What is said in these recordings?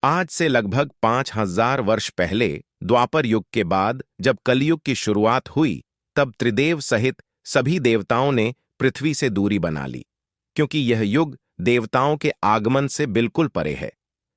आज से लगभग 5000 वर्ष पहले द्वापर युग के बाद जब कलयुग की शुरुआत हुई, तब त्रिदेव सहित सभी देवताओं ने पृथ्वी से दूरी बना ली, क्योंकि यह युग देवताओं के आगमन से बिल्कुल परे है।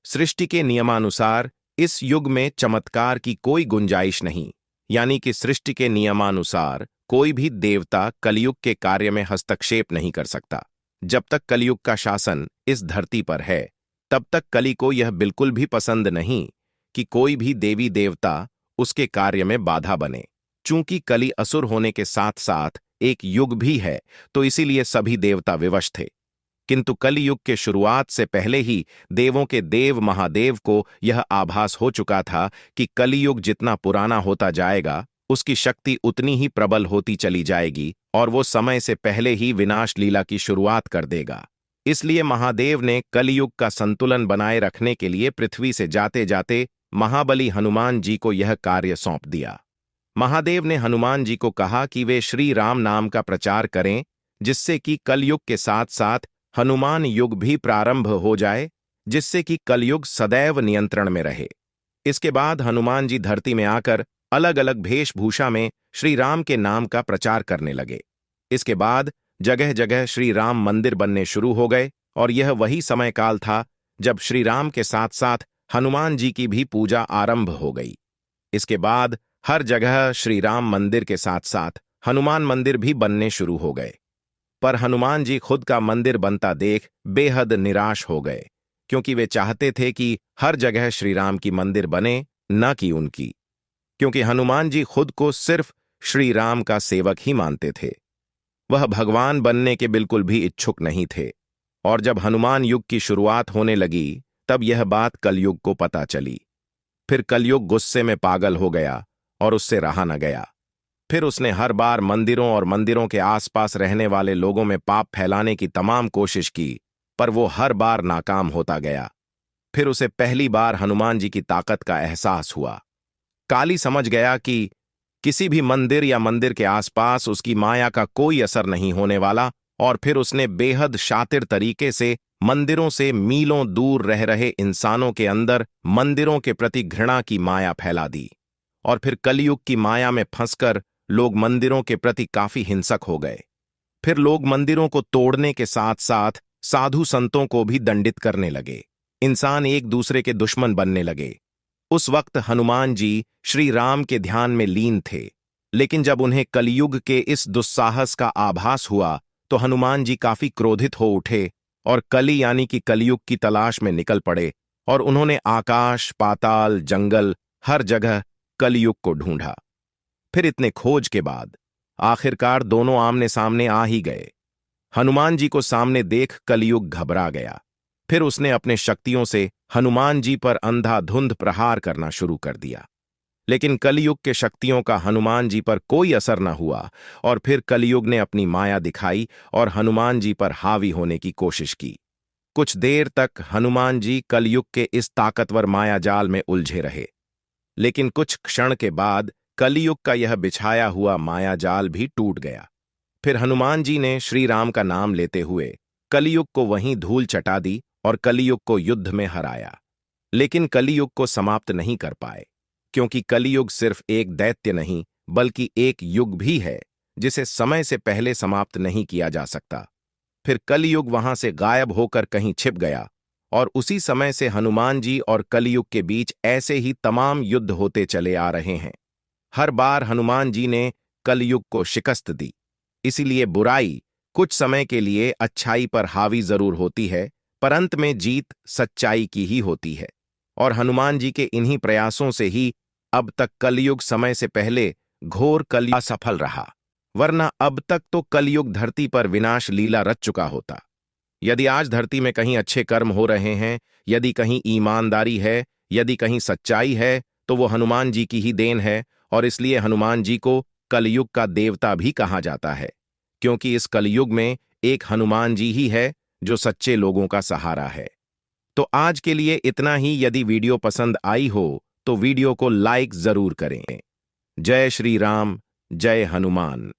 सृष्टि के नियमानुसार इस युग में चमत्कार की कोई गुंजाइश नहीं, यानी कि सृष्टि के नियमानुसार कोई भी देवता कलयुग के कार्य में हस्तक्षेप नहीं कर सकता। जब तक कलयुग का शासन इस धरती पर है, तब तक कली को यह बिल्कुल भी पसंद नहीं कि कोई भी देवी देवता उसके कार्य में बाधा बने। चूंकि कली असुर होने के साथ साथ एक युग भी है, तो इसीलिए सभी देवता विवश थे। किंतु कलयुग के शुरुआत से पहले ही देवों के देव महादेव को यह आभास हो चुका था कि कलयुग जितना पुराना होता जाएगा, उसकी शक्ति उतनी ही प्रबल होती चली जाएगी और वो समय से पहले ही विनाश लीला की शुरुआत कर देगा। इसलिए महादेव ने कलयुग का संतुलन बनाए रखने के लिए पृथ्वी से जाते जाते महाबली हनुमान जी को यह कार्य सौंप दिया। महादेव ने हनुमान जी को कहा कि वे श्री राम नाम का प्रचार करें, जिससे कि कलयुग के साथ साथ हनुमान युग भी प्रारंभ हो जाए, जिससे कि कलयुग सदैव नियंत्रण में रहे। इसके बाद हनुमान जी धरती में आकर अलग अलग वेशभूषा में श्री राम के नाम का प्रचार करने लगे। इसके बाद जगह जगह श्री राम मंदिर बनने शुरू हो गए और यह वही समय काल था जब श्री राम के साथ साथ हनुमान जी की भी पूजा आरंभ हो गई। इसके बाद हर जगह श्री राम मंदिर के साथ साथ हनुमान मंदिर भी बनने शुरू हो गए। पर हनुमान जी खुद का मंदिर बनता देख बेहद निराश हो गए, क्योंकि वे चाहते थे कि हर जगह श्री राम की मंदिर बने, न कि उनकी। क्योंकि हनुमान जी खुद को सिर्फ श्री राम का सेवक ही मानते थे, वह भगवान बनने के बिल्कुल भी इच्छुक नहीं थे। और जब हनुमान युग की शुरुआत होने लगी, तब यह बात कलयुग को पता चली। फिर कलयुग गुस्से में पागल हो गया और उससे रहा न गया। फिर उसने हर बार मंदिरों और मंदिरों के आसपास रहने वाले लोगों में पाप फैलाने की तमाम कोशिश की, पर वो हर बार नाकाम होता गया। फिर उसे पहली बार हनुमान जी की ताकत का एहसास हुआ। काली समझ गया कि किसी भी मंदिर या मंदिर के आसपास उसकी माया का कोई असर नहीं होने वाला, और फिर उसने बेहद शातिर तरीके से मंदिरों से मीलों दूर रह रहे इंसानों के अंदर मंदिरों के प्रति घृणा की माया फैला दी। और फिर कलयुग की माया में फंसकर लोग मंदिरों के प्रति काफी हिंसक हो गए। फिर लोग मंदिरों को तोड़ने के साथ साथ साधु संतों को भी दंडित करने लगे। इंसान एक दूसरे के दुश्मन बनने लगे। उस वक्त हनुमान जी श्री राम के ध्यान में लीन थे, लेकिन जब उन्हें कलयुग के इस दुस्साहस का आभास हुआ, तो हनुमान जी काफी क्रोधित हो उठे और कली यानी कि कलयुग की तलाश में निकल पड़े, और उन्होंने आकाश, पाताल, जंगल, हर जगह कलयुग को ढूंढा। फिर इतने खोज के बाद आखिरकार दोनों आमने सामने आ ही गए। हनुमान जी को सामने देख कलयुग घबरा गया। फिर उसने अपने शक्तियों से हनुमान जी पर अंधाधुंध प्रहार करना शुरू कर दिया, लेकिन कलयुग के शक्तियों का हनुमान जी पर कोई असर न हुआ। और फिर कलयुग ने अपनी माया दिखाई और हनुमान जी पर हावी होने की कोशिश की। कुछ देर तक हनुमान जी कलयुग के इस ताकतवर मायाजाल में उलझे रहे, लेकिन कुछ क्षण के बाद कलयुग का यह बिछाया हुआ मायाजाल भी टूट गया। फिर हनुमान जी ने श्री राम का नाम लेते हुए कलयुग को वहीं धूल चटा दी और कलयुग को युद्ध में हराया। लेकिन कलयुग को समाप्त नहीं कर पाए, क्योंकि कलयुग सिर्फ एक दैत्य नहीं बल्कि एक युग भी है, जिसे समय से पहले समाप्त नहीं किया जा सकता। फिर कलयुग वहां से गायब होकर कहीं छिप गया, और उसी समय से हनुमान जी और कलयुग के बीच ऐसे ही तमाम युद्ध होते चले आ रहे हैं। हर बार हनुमान जी ने कलयुग को शिकस्त दी। इसीलिए बुराई कुछ समय के लिए अच्छाई पर हावी जरूर होती है, पर अंत में जीत सच्चाई की ही होती है। और हनुमान जी के इन्हीं प्रयासों से ही अब तक कलयुग समय से पहले घोर कलयुग असफल रहा, वरना अब तक तो कलयुग धरती पर विनाश लीला रच चुका होता। यदि आज धरती में कहीं अच्छे कर्म हो रहे हैं, यदि कहीं ईमानदारी है, यदि कहीं सच्चाई है, तो वो हनुमान जी की ही देन है। और इसलिए हनुमान जी को कलयुग का देवता भी कहा जाता है, क्योंकि इस कलयुग में एक हनुमान जी ही है जो सच्चे लोगों का सहारा है। तो आज के लिए इतना ही। यदि वीडियो पसंद आई हो तो वीडियो को लाइक जरूर करें। जय श्री राम, जय हनुमान।